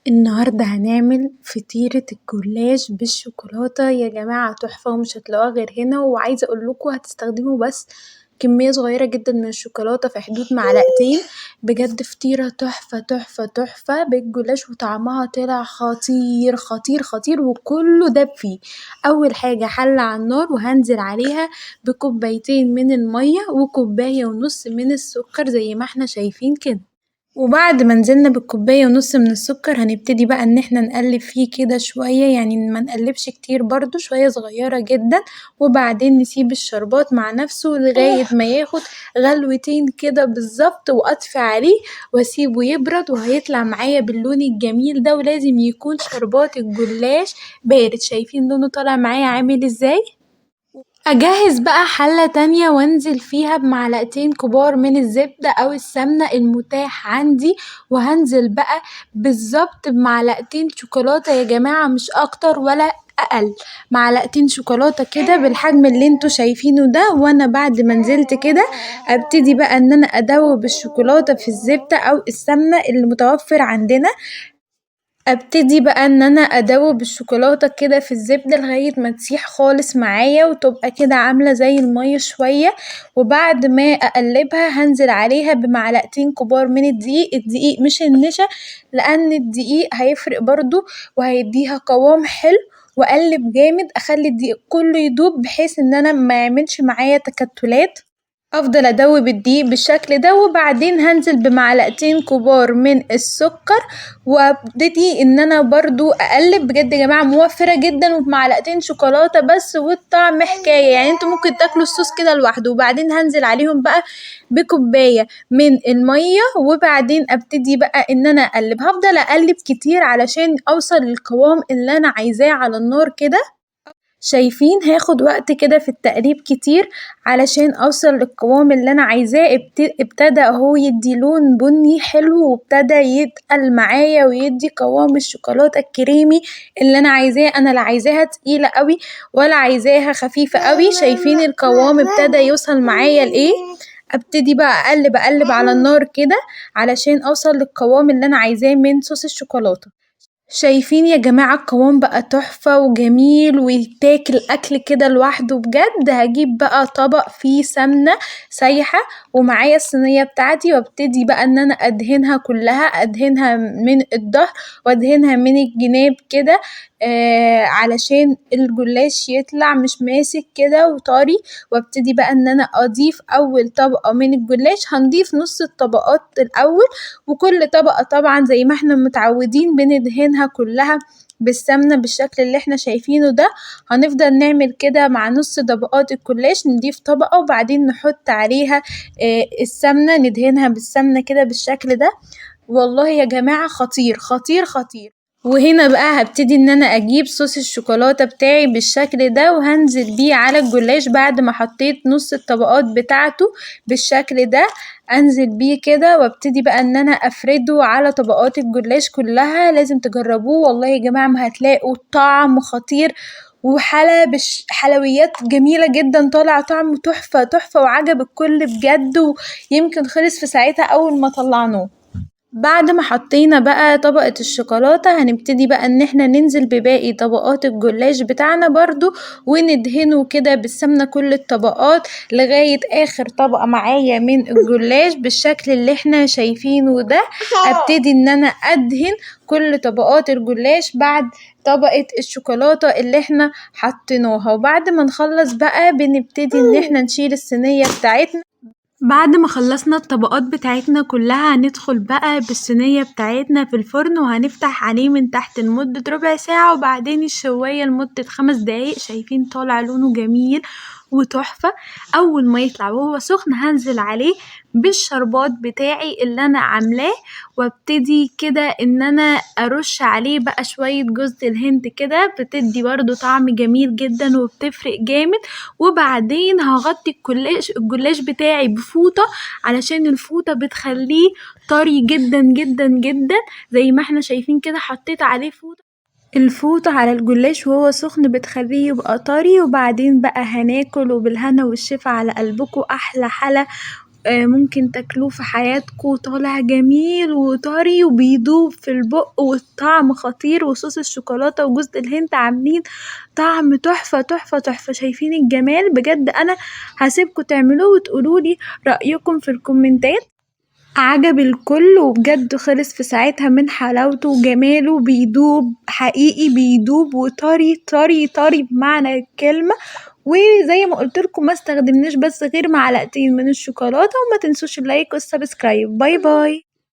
النهاردة هنعمل فطيرة الجلاش بالشوكولاتة يا جماعة تحفة ومش هتلاقوها غير هنا، وعايزة اقولكوا هتستخدموا بس كمية صغيرة جدا من الشوكولاتة في حدود معلقتين. بجد فطيرة تحفة تحفة تحفة بالجلاش وطعمها طلع خطير خطير خطير وكله داب فيه. اول حاجة حلة على النار وهنزل عليها بكوبايتين من المية وكوباية ونص من السكر زي ما احنا شايفين كده. وبعد ما نزلنا بالكوباية ونص من السكر هنبتدي بقى ان احنا نقلب فيه كده شوية، يعني ما نقلبش كتير برضو، شوية صغيرة جدا. وبعدين نسيب الشربات مع نفسه لغاية ما ياخد غلوتين كده بالظبط، واطفي عليه واسيبه يبرد وهيطلع معايا باللون الجميل ده. ولازم يكون شربات الجلاش بارد، شايفين لونه طالع معايا عامل ازاي؟ اجهز بقى حلة تانية وانزل فيها بمعلقتين كبار من الزبدة او السمنة المتاح عندي، وهنزل بقى بالظبط بمعلقتين شوكولاتة يا جماعة، مش اكتر ولا اقل. معلقتين شوكولاتة كده بالحجم اللي انتوا شايفينه ده. وانا بعد ما نزلت كده ابتدي بقى ان انا ادوب الشوكولاتة في الزبدة او السمنة اللي متوفر عندنا. ابتدي بقى ان انا ادوب الشوكولاتة كده في الزبدة لغاية ما تسيح خالص معايا وتبقى كده عاملة زي المية شوية. وبعد ما اقلبها هنزل عليها بمعلقتين كبار من الدقيق مش النشا، لان الدقيق هيفرق برضو وهيديها قوام حلو. واقلب جامد اخلي الدقيق كله يدوب بحيث ان انا ما يعملش معايا تكتلات. افضل ادوب الدقيق بالشكل ده وبعدين هنزل بمعلقتين كبار من السكر، وابتدي ان انا برضو اقلب. بجد يا جماعة موفرة جدا وبمعلقتين شوكولاتة بس والطعم حكاية، يعني انتوا ممكن تاكلوا الصوص كده لوحده. وبعدين هنزل عليهم بقى بكوباية من المية، وبعدين ابتدي بقى ان انا اقلب. هفضل اقلب كتير علشان اوصل للقوام اللي انا عايزاه على النار كده. شايفين هاخد وقت كده في التقليب كتير علشان اوصل للقوام اللي انا عايزاه. ابتدى اهو يدي لون بني حلو وابتدى يتقل معايا ويدي قوام الشوكولاتة الكريمي اللي انا عايزاه. انا لا عايزاها تقيلة قوي ولا عايزاها خفيفة قوي. شايفين القوام ابتدى يوصل معايا لايه؟ ابتدي بقى اقلب على النار كده علشان اوصل للقوام اللي انا عايزاه من صوص الشوكولاتة. شايفين يا جماعة القوام بقى تحفة وجميل ويتاكل اكل كده لوحده بجد. هجيب بقى طبق فيه سمنة سايحة ومعايا الصينية بتاعتي، وابتدي بقى ان انا ادهنها كلها، ادهنها من الظهر وادهنها من الجناب كده. علشان الجلاش يطلع مش ماسك كده وطري. وابتدي بقى ان انا اضيف اول طبقة من الجلاش، هنضيف نص الطبقات الاول، وكل طبقة طبعا زي ما احنا متعودين بندهنها كلها بالسمنة بالشكل اللي احنا شايفينه ده. هنفضل نعمل كده مع نص طبقات الجلاش، نضيف طبقة وبعدين نحط عليها السمنة، ندهنها بالسمنة كده بالشكل ده. والله يا جماعة خطير خطير خطير. وهنا بقى هبتدي ان انا اجيب صوص الشوكولاتة بتاعي بالشكل ده وهنزل بيه على الجلاش بعد ما حطيت نص الطبقات بتاعته بالشكل ده. انزل بيه كده وابتدي بقى ان انا افرده على طبقات الجلاش كلها. لازم تجربوه والله يا جماعة ما هتلاقوا طعم خطير. حلويات جميلة جدا، طالع طعمه تحفة تحفة وعجب الكل بجد، ويمكن خلص في ساعتها اول ما طلعناه. بعد ما حطينا بقى طبقة الشوكولاتة هنبتدي بقى ان احنا ننزل بباقي طبقات الجلاش بتاعنا برضو وندهنه كده بالسمنة كل الطبقات لغاية اخر طبقة معايا من الجلاش بالشكل اللي احنا شايفينه ده. ابتدي ان انا ادهن كل طبقات الجلاش بعد طبقة الشوكولاتة اللي احنا حطيناها. وبعد ما نخلص بقى بنبتدي ان احنا نشيل الصينية بتاعتنا. بعد ما خلصنا الطبقات بتاعتنا كلها هندخل بقى بالصينية بتاعتنا في الفرن وهنفتح عليه من تحت لمدة ربع ساعة وبعدين الشواية لمدة 5 دقايق. شايفين طالع لونه جميل وتحفة. اول ما يطلع وهو سخن هنزل عليه بالشربات بتاعي اللي انا عاملاه، وابتدي كده ان انا ارش عليه بقى شوية جوز الهند كده، بتدي برضو طعم جميل جدا وبتفرق جامد. وبعدين هغطي الجلاش بتاعي بفوطة علشان الفوطة بتخليه طري جدا جدا جدا. زي ما احنا شايفين كده حطيت عليه فوطة، الفوطة على الجلاش وهو سخن بتخليه يبقى طري. وبعدين بقى هناكل وبالهنا والشفا على قلبكم. احلى حلا ممكن تاكلوه في حياتكوا، طالع جميل وطري وبيدوب في البق والطعم خطير، وصوص الشوكولاتة وجوز الهند عاملين طعم تحفة تحفة تحفة. شايفين الجمال بجد؟ انا هسيبكوا تعملوه وتقولولي رأيكم في الكومنتات. عجب الكل وبجد خلص في ساعتها من حلاوته وجماله، بيدوب حقيقي، بيدوب وطري طري طري بمعنى الكلمة. وزي ما قلتلكم ما استخدمناش بس غير معلقتين من الشوكولاتة. وما تنسوش اللايك والسبسكرايب. باي باي.